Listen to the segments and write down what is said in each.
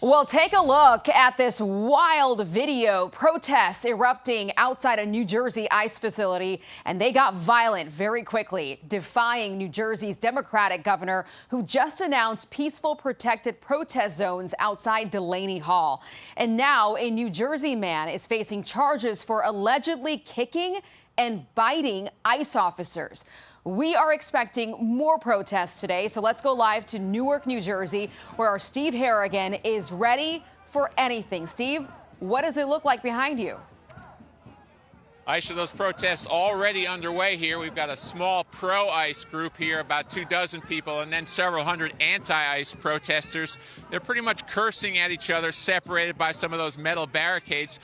Well, take a look at this wild video. Protests erupting outside a New Jersey ICE facility, and they got violent very quickly, defying New Jersey's Democratic governor, who just announced peaceful protected protest zones outside Delaney Hall. And now a New Jersey man is facing charges for allegedly kicking and biting ICE officers. We are expecting more protests today, so let's go live to Newark, New Jersey, where our Steve Harrigan is ready for anything. Steve, what does it look like behind you? Aisha, those protests already underway here. We've got a small pro-ICE group here, about 24 people, and then several hundred anti-ICE protesters. They're pretty much cursing at each other, separated by some of those metal barricades.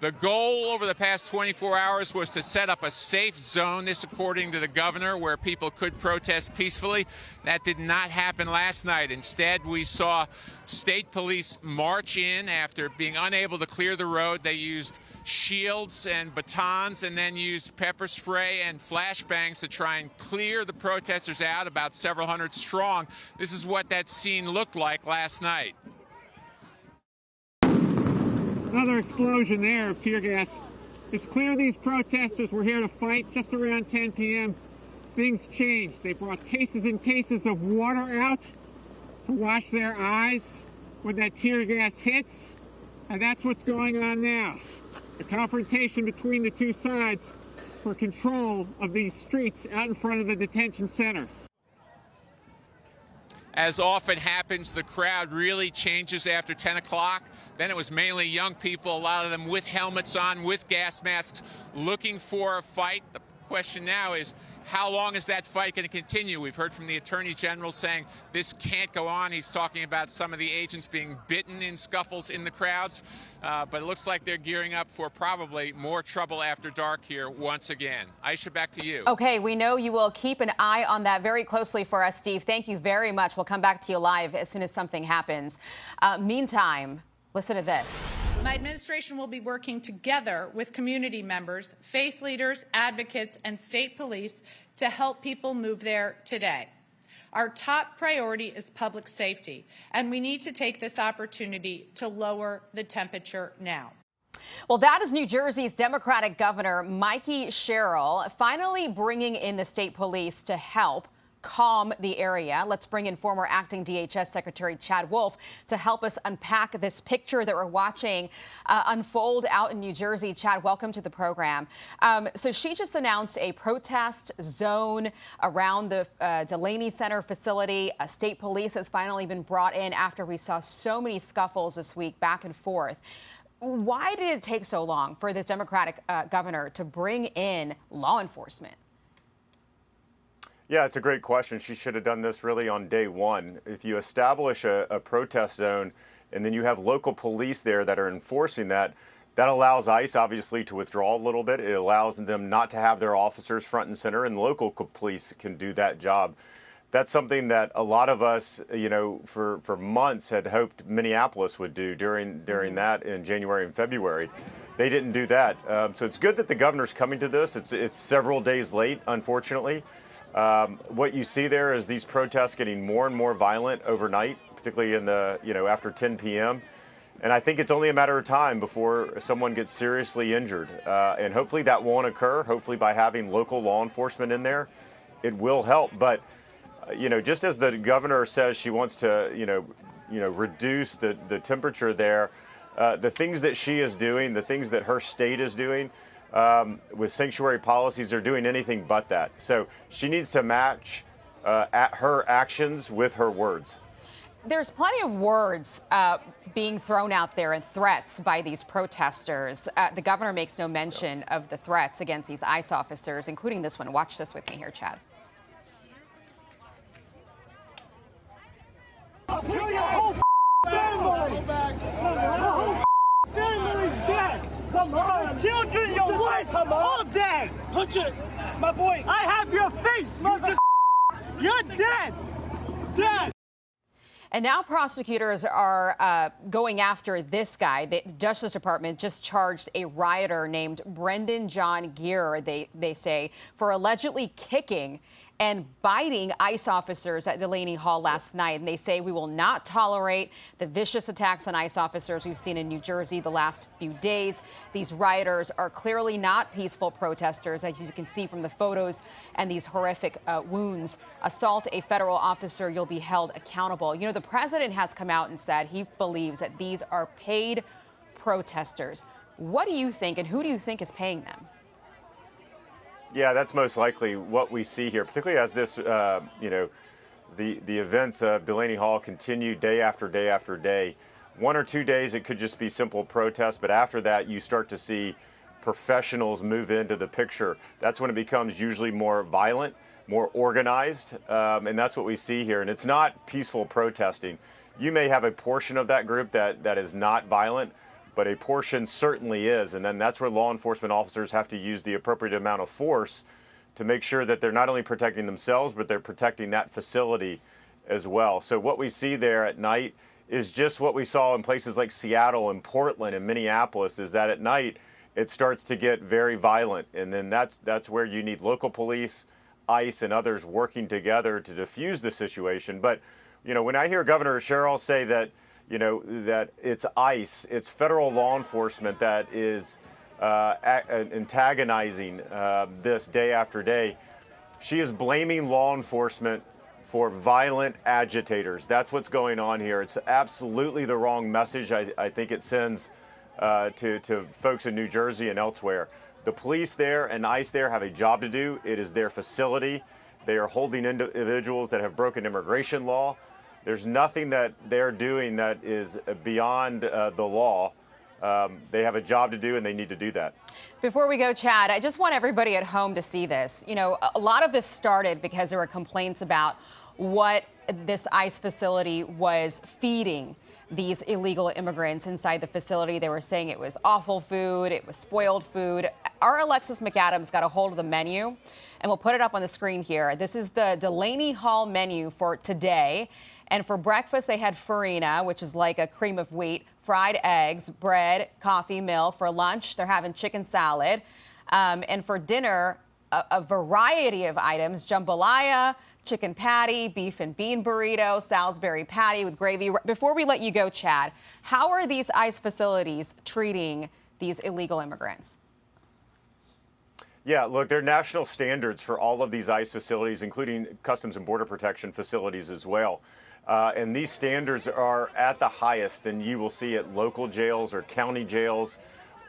The goal over the past 24 hours was to set up a safe zone, this according to the governor, where people could protest peacefully. That did not happen last night. Instead, we saw state police march in after being unable to clear the road. They used shields and batons and then used pepper spray and flashbangs to try and clear the protesters out, about several hundred strong. This is what that scene looked like last night. Another explosion there of tear gas. It's clear these protesters were here to fight. Just around 10 p.m., things changed. They brought cases and cases of water out to wash their eyes when that tear gas hits. And that's what's going on now. A confrontation between the two sides for control of these streets out in front of the detention center. As often happens, the crowd really changes after 10 o'clock. Then it was mainly young people, a lot of them with helmets on, with gas masks, looking for a fight. The question now is, how long is that fight going to continue? We've heard from the Attorney General saying this can't go on. He's talking about some of the agents being bitten in scuffles in the crowds. But it looks like they're gearing up for probably more trouble after dark here once again. Aisha, back to you. Okay, we know you will keep an eye on that very closely for us, Steve. Thank you very much. We'll come back to you live as soon as something happens. Meantime, listen to this. My administration will be working together with community members, faith leaders, advocates, and state police to help people move there today. Our top priority is public safety, and we need to take this opportunity to lower the temperature now. Well, that is New Jersey's Democratic Governor Mikie Sherrill finally bringing in the state police to help calm the area. Let's bring in former acting DHS Secretary Chad Wolf to help us unpack this picture that we're watching unfold out in New Jersey. Chad, welcome to the program. So she just announced a protest zone around the Delaney Center facility. State police has finally been brought in after we saw so many scuffles this week back and forth. Why did it take so long for this Democratic governor to bring in law enforcement? Yeah, it's a great question. She should have done this really on day one. If you establish a protest zone and then you have local police there that are enforcing that, that allows ICE obviously to withdraw a little bit. It allows them not to have their officers front and center, and local police can do that job. That's something that a lot of us, for months had hoped Minneapolis would do during that in January and February. They didn't do that. So it's good that the governor's coming to this. It's several days late, unfortunately. What you see there is these protests getting more and more violent overnight, particularly in the, after 10 p.m. And I think it's only a matter of time before someone gets seriously injured. And hopefully that won't occur. Hopefully by having local law enforcement in there, it will help. But, just as the governor says she wants to, reduce the temperature there, the things that she is doing, the things that her state is doing, with sanctuary policies are doing anything but that. So she needs to match her actions with her words. There's plenty of words being thrown out there and threats by these protesters. The governor makes no mention of the threats against these ICE officers, including this one. Watch this with me here, Chad. Kill your whole family! Your whole family's dead! Come on! Children, your wife, all dead! Punch it! My boy! I have your face, mother! You're dead! Dead! And now prosecutors are going after this guy. The Justice Department just charged a rioter named Brendan John Gear, they say, for allegedly kicking and biting ICE officers at Delaney Hall last night. And they say we will not tolerate the vicious attacks on ICE officers we've seen in New Jersey the last few days. These rioters are clearly not peaceful protesters, as you can see from the photos and these horrific wounds. Assault a federal officer, you'll be held accountable. You know, the president has come out and said he believes that these are paid protesters. What do you think, and who do you think is paying them? Yeah, that's most likely what we see here, particularly as this, the events of Delaney Hall continue day after day after day. 1 or 2 days, it could just be simple protests, but after that, you start to see professionals move into the picture. That's when it becomes usually more violent, more organized, and that's what we see here. And it's not peaceful protesting. You may have a portion of that group that is not violent, but a portion certainly is. And then that's where law enforcement officers have to use the appropriate amount of force to make sure that they're not only protecting themselves, but they're protecting that facility as well. So what we see there at night is just what we saw in places like Seattle and Portland and Minneapolis, is that at night it starts to get very violent. And then that's where you need local police, ICE, and others working together to diffuse the situation. But, you know, when I hear Governor Sherrill say that, that it's ICE, it's federal law enforcement that is antagonizing this day after day, she is blaming law enforcement for violent agitators. That's what's going on here. It's absolutely the wrong message I think it sends to folks in New Jersey and elsewhere. The police there and ICE there have a job to do. It is their facility. They are holding individuals that have broken immigration law. There's nothing that they're doing that is beyond the law. They have a job to do, and they need to do that. Before we go, Chad, I just want everybody at home to see this. You know, a lot of this started because there were complaints about what this ICE facility was feeding these illegal immigrants inside the facility. They were saying it was awful food, it was spoiled food. Our Alexis McAdams got a hold of the menu, and we'll put it up on the screen here. This is the Delaney Hall menu for today. And for breakfast, they had farina, which is like a cream of wheat, fried eggs, bread, coffee, milk. For lunch, they're having chicken salad. And for dinner, a variety of items: jambalaya, chicken patty, beef and bean burrito, Salisbury patty with gravy. Before we let you go, Chad, how are these ICE facilities treating these illegal immigrants? Yeah, look, there are national standards for all of these ICE facilities, including Customs and Border Protection facilities as well. And these standards are at the highest than you will see at local jails or county jails,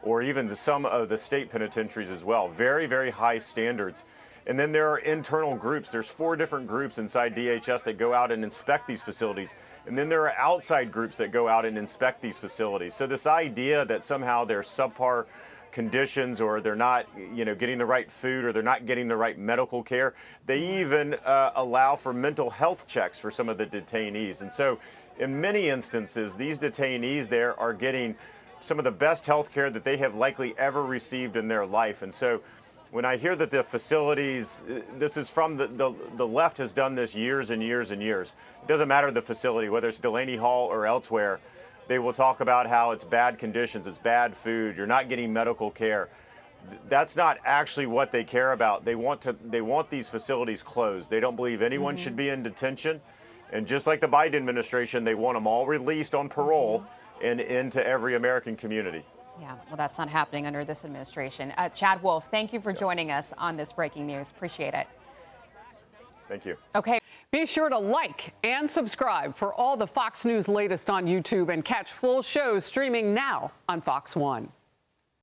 or even some of the state penitentiaries as well. Very, very high standards. And then there are internal groups. There's 4 different groups inside DHS that go out and inspect these facilities. And then there are outside groups that go out and inspect these facilities. So this idea that somehow they're subpar conditions, or they're not, getting the right food, or they're not getting the right medical care. They even allow for mental health checks for some of the detainees. And so in many instances, these detainees there are getting some of the best health care that they have likely ever received in their life. And so when I hear that the facilities, this is from the left has done this years and years and years. It doesn't matter the facility, whether it's Delaney Hall or elsewhere. They will talk about how it's bad conditions, it's bad food, you're not getting medical care. That's not actually what they care about. They want these facilities closed. They don't believe anyone should be in detention. And just like the Biden administration, they want them all released on parole and into every American community. Yeah, well, that's not happening under this administration. Chad Wolf, thank you for joining us on this breaking news. Appreciate it. Thank you. Okay. Be sure to like and subscribe for all the Fox News latest on YouTube, and catch full shows streaming now on Fox One.